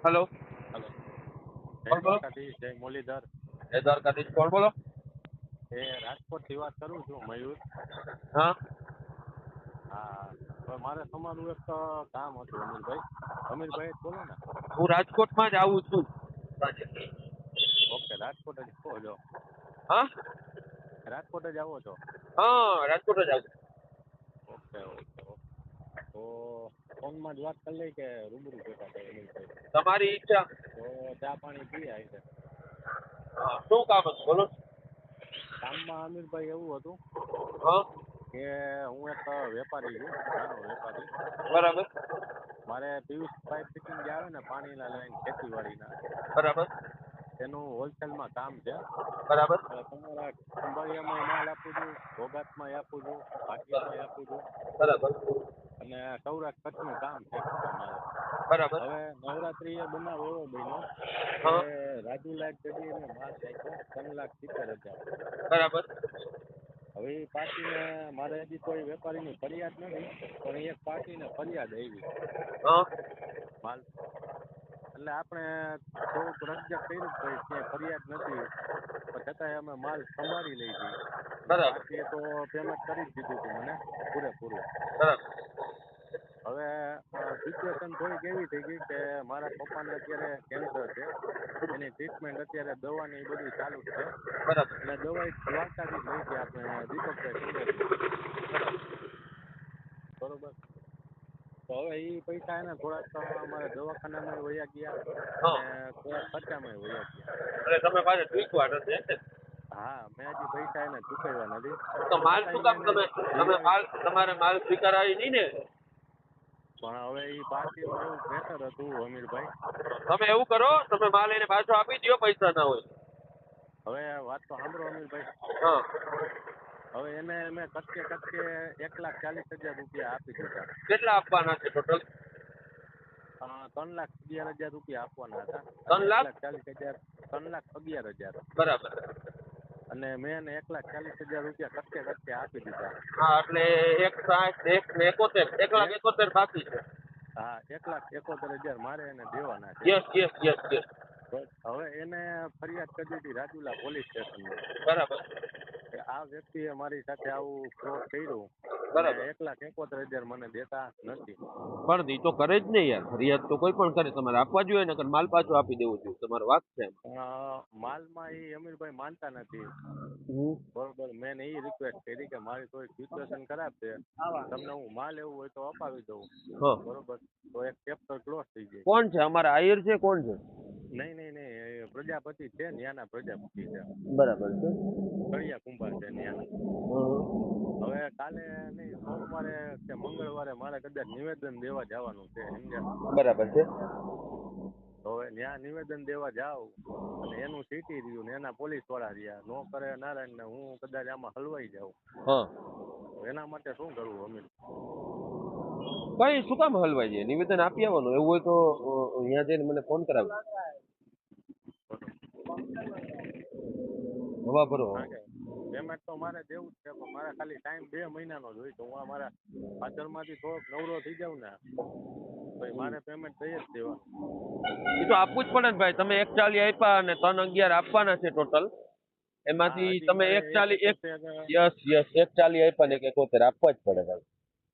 Hello. Hello. જય કોણ બોલો? દ્વારકાધીશ, જય મુરલીધર. જય દ્વારકાધીશ. કોણ બોલો? એ રાજકોટથી વાત કરું છું, મયુર. હા. હા, હવે મારે તમારું એક કામ હતું, અમીરભાઈ. અમીરભાઈ જ બોલો ને? હું રાજકોટમાં જ આવું છું. ઓકે, રાજકોટ જ કહો છો. હા. રાજકોટ જ આવો છો? હા, રાજકોટ જ આવું. Okay okay okay. તો ફોનમાં જ વાત કરી લઈ કે રૂબરૂ ભેગા થાય અમીરભાઈ? તમારી ઈચ્છા. તો ચા પાણી પી આવી. હા, શું કામ હતું બોલો? કામમાં અમીરભાઈ એવું હતું હા. કે હું એક વેપારી છું, નાનો વેપારી. બરાબર. મારે પીવીસી પાઇપ ફિટિંગ જે આવે ને પાણીના લાઈન ખેતીવાડીના, બરાબર. તેનું હોલસેલમાં કામ છે. બરાબર. તમારા ખંભાળિયામાં માલ આપું છું, ભોગાતમાં આપું છું, ભાટિયામાં આપું છું, બરાબર. અને સૌરાષ્ટ્ર કચ્છનું કામ છે મારે. બરાબર. હવે નવરાત્રી એ બનાવ એવો બન્યો કે હા. રાજુલાલ ચડીને માલ નાખ્યો 3,70,000. બરાબર. હવે એ પાર્ટીને મારે હજી કોઈ વેપારીની ફરિયાદ નથી, પણ એક પાર્ટીને ફરિયાદ આવી હા. માલ. એટલે આપણે થોડુંક રકઝક કર્યું કે ભાઈ ક્યાંય ફરિયાદ નથી, પણ છતાંય અમે માલ સંભાળી લઈ છીએ. અને બરાબર. પાર્ટીએ તો પેમેન્ટ કરી જ દીધું હતું મને પૂરેપૂરું. બરાબર. હવે સિચ્યુએશન થોડીક એવી થઈ ગઈ કે મારા પપ્પાને અત્યારે કેન્સર છે, એની ટ્રીટમેન્ટ અત્યારે દવાની એ બધું ચાલુ જ છે, બરાબર. અને દવા દ્વારકાથી જ લઈ હતી આપણે દીપકભાઈ સંઘેરીમાંથી. બરોબર. તો હવે એ પૈસા એને થોડાક અમારા દવાખાનામાં વયા ગયા, હા. અને થોડાક ખર્ચામાં વયા ગયા. એટલે તમે પાછા ટ્વીકવા નથી એમ ને? હા, મેં હજી પૈસા એને ચૂકવ્યા નથી, તો પણ માલ શું છતાંય કામ મેં તમે એને તમે દિવાળી. માલ તમારે માલ સ્વીકારાય નહીં ને? પણ હવે એ પાર્ટીનું એવું પ્રેશર હતું અમીરભાઈ. તમે એવું કરો, તમે માલ એને પાછો આપી દો, પૈસા ના હોય. હવે વાત તો સાંભળો અમીરભાઈ. હા. હવે એને મેં કચ્ચે 1,40,000 રૂપિયા આપી દીધા. કેટલા આપવાના છે ટોટલ? 3,11,000 રૂપિયા આપવાના હતા, અને 3 લાખ. 1,40,000, 3,11,000, બરાબર. અને મેં એને 1,40,000 રૂપિયા કચ્ચે આપી દીધા. હા, એટલે 1,60, 1,71, 1,71 બાકી છે. હા, 1,71,000 મારે એને દેવાના છે. Yes yes yes yes. હવે એને ફરિયાદ કરી દીધી રાજુલા પોલીસ સ્ટેશનમાં બરાબર. કે આ વ્યક્તિએ મારી સાથે આવું ફ્રોડ કર્યું, અને બરાબર. 1,71,000 મને દેતા નથી. પણ ઈ તો કરે જ ને યાર, ફરિયાદ તો કોઈ પણ કરે, તમારે આપવા જોઈએ ને, માલ પાછો આપી દેવો જોઈએ, તમારો વાક છે એમ. માલમાં એ અમીરભાઈ માનતા નથી. હમ. બરોબર, મેં એ રિક્વેસ્ટ કરી કે મારી થોડી સિચ્યુએશન ખરાબ છે, તમને હું માલ એવું હોય તો અપાવી દઉં. હા. બરોબર, તો એક ચેપ્ટર ક્લોઝ થઈ જાય. કોણ છે અમારા આયર છે? કોણ છે? નહીં નહીં નહીં, એ પ્રજાપતિ છે, ન્યાના પ્રજાપતિ છે, બરાબર છે. કળિયા કુંભાર છે ન્યાના. હવે કાલે નહીં, સોમવારે કે મંગળવારે મારે કદાચ નિવેદન દેવા જવાનું છે, સમજ્યા? બરાબર છે. તો હવે ત્યાં નિવેદન દેવા જાવ, અને એનું સિટી રહ્યું ને એના પોલીસ વાળા રહ્યા, નો કરે નારાયણ ને હું કદાચ આમાં હલવાઈ જાઉં, હા. એના માટે શું કરવું અમીર? કઈ શું કામ હલવાઈ જાય? નિવેદન આપી આવવાનું. એવું હોય તો અહીંયા જઈને મને ફોન કરાવે. હવા ભરો. કારણ કે પેમેન્ટ તો મારે દેવું જ છે, પણ મારે ખાલી ટાઈમ 2 મહિનાનો જ હોય, તો હું મારા પાછળમાંથી થોડોક નવરો થઈ જાઉં ને, તો મારે પેમેન્ટ દઈ જ દેવાનું. એ તો આપવું જ પડે ને ભાઈ. તમે 1,40 આપ્યા અને 3,11 આપવાના છે ટોટલ. હા, એમાંથી હજી તમે મારે 1,40 71. યસ યસ 1,40 આપ્યા ને 71 આપવા જ પડે ભાઈ.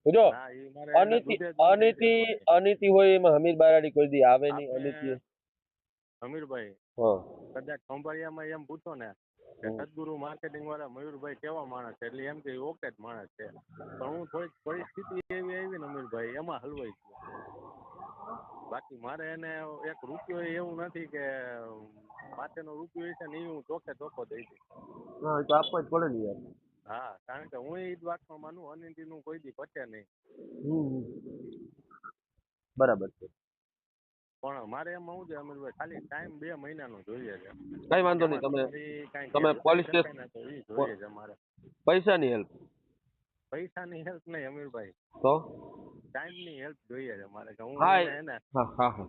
જો હા, એ મારે એના અનીતિ દૂધે દૂધ થઈ અનીતિ જવાનું છે. અનીતિ હોય એમાં હમીર બારાડી કોઈ દી આવે નહીં. અનીતિ. આપણે અમીરભાઈ, હા. કદાચ ખંભાળિયામાં એમ પૂછો ને કે સદગુરુ માર્કેટિંગ વાળા મયુરભાઈ કેવા માણસ છે, એટલે એમ કે ઓકે જ માણસ છે, પણ હું થોડીક પરિસ્થિતિ એવી આવી ને અમીરભાઈ, એમાં હલવાઈ ગયો. બાકી મારે એને એક રૂપિયો એવું નથી કે પાસેનો રૂપિયો છે ને એ હું ચોખ્ખો દઈ દઉં. હા, એ તો આપવા જ પડે ને યાર. હા, કારણ કે હું એ જ વાતમાં માનું, અનિતિનું કોઈ દી પચે નહીં. બરાબર છે. પણ મારે એમાં શું છે અમીરભાઈ, ખાલી ટાઈમ 2 મહિનાનો જોઈએ છે. કઈ વાંધો નહીં. એમાં તમે તમારી કાંઈ તમે હેલ્પ થઈ પોલીસ શકાય ને તો એ જોઈએ છે મારે. પૈસાની હેલ્પ પૈસાની હેલ્પ નહીં અમીરભાઈ, તો ટાઈમની હેલ્પ જોઈએ છે મારે, કે હું હા એને હા હા હા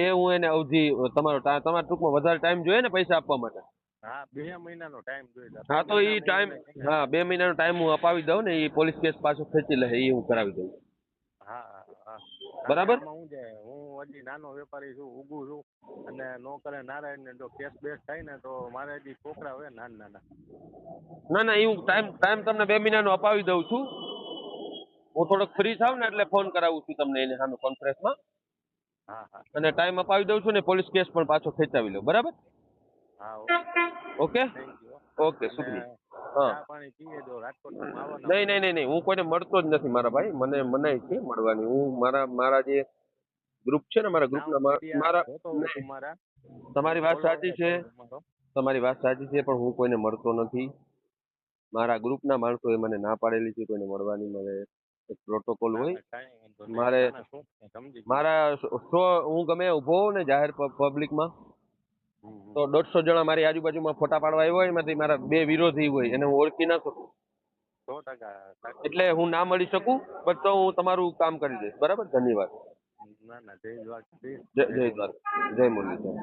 એ હું એને અવધી તમારા ટૂંકમાં વધારે ટાઈમ જોઈએ ને પૈસા આપવા માટે. હા, 2 મહિનાનો ટાઈમ જોઈએ છે. હા, 3 તો એ મહિનામાં ટાઈમ, હું એને હા 2 મહિનાનો ટાઈમ હું અપાવી દઉં ને, એ પોલીસ કેસ પાછો ખેંચી લે એ હું કરાવી દઉં. હા હા. બરાબર? એમાં હું છે, હું હજી નાનો વેપારી છું, ઊગું છું, અને નો કરે નારાયણ ને જો કેસ બેસ થાય ને તો મારે હજી છોકરા હોય નાના નાના. ના ના, એ હું ટાઈમ તમને 2 મહિનાનો અપાવી દઉં છું. હું થોડોક ફ્રી થાવ ને એટલે ફોન કરાવું છું તમને એની સામે કોન્ફરન્સમાં, હા હા અને ટાઈમ અપાવી દઉં છું ને પોલીસ કેસ પણ પાછો ખેંચાવી લો. બરાબર? હા. Okay okay thank you. Okay, અને શુક્રિયા. હા. ચા પાણી પીએ જો રાજકોટમાં આવવાના નહીં હોય નહીં તો. નહીં નહીં, હું કોઈને મળતો જ નથી મારા ભાઈ. મને મનાઈ છે મળવાની. હું મારા જે ગ્રુપ છે ને, મારા ના હું ગ્રુપના મીડિયા મારા જોતો હોઉં નહીં, તમારા, હું તમારી વાત ફોલોવર સાચી જ છે. છું તમારો. તમારી વાત સાચી છે, પણ હું કોઈને મળતો નથી. મારા ગ્રુપના માણસોએ મને ના પાડેલી છે કોઈને મળવાની. મને એક પ્રોટોકોલ ના હોય. ના કાંઈ વાંધો નહીં, મારે નાના શોખ છે, સમજી ગયો. હું ગમે ઊભો હોઉં ને જાહેર પબ્લિકમાં, હમ હમ. તો 150 જણા મારી આજુબાજુમાં ફોટા પાડવા આવ્યો હોય, એમાંથી મારા 2 વિરોધી હોય, એને હું ઓળખી ના શકું. 100% સાચી એટલે વાત. હું ના મળી શકું, બટ તો હું તમારું કામ કરી દઈશ. બરાબર? ધન્યવાદ. ના ના જય દ્વારકાધીશ, જય જય જય મુરલી. દ્વારકા, જય મુરલીધર.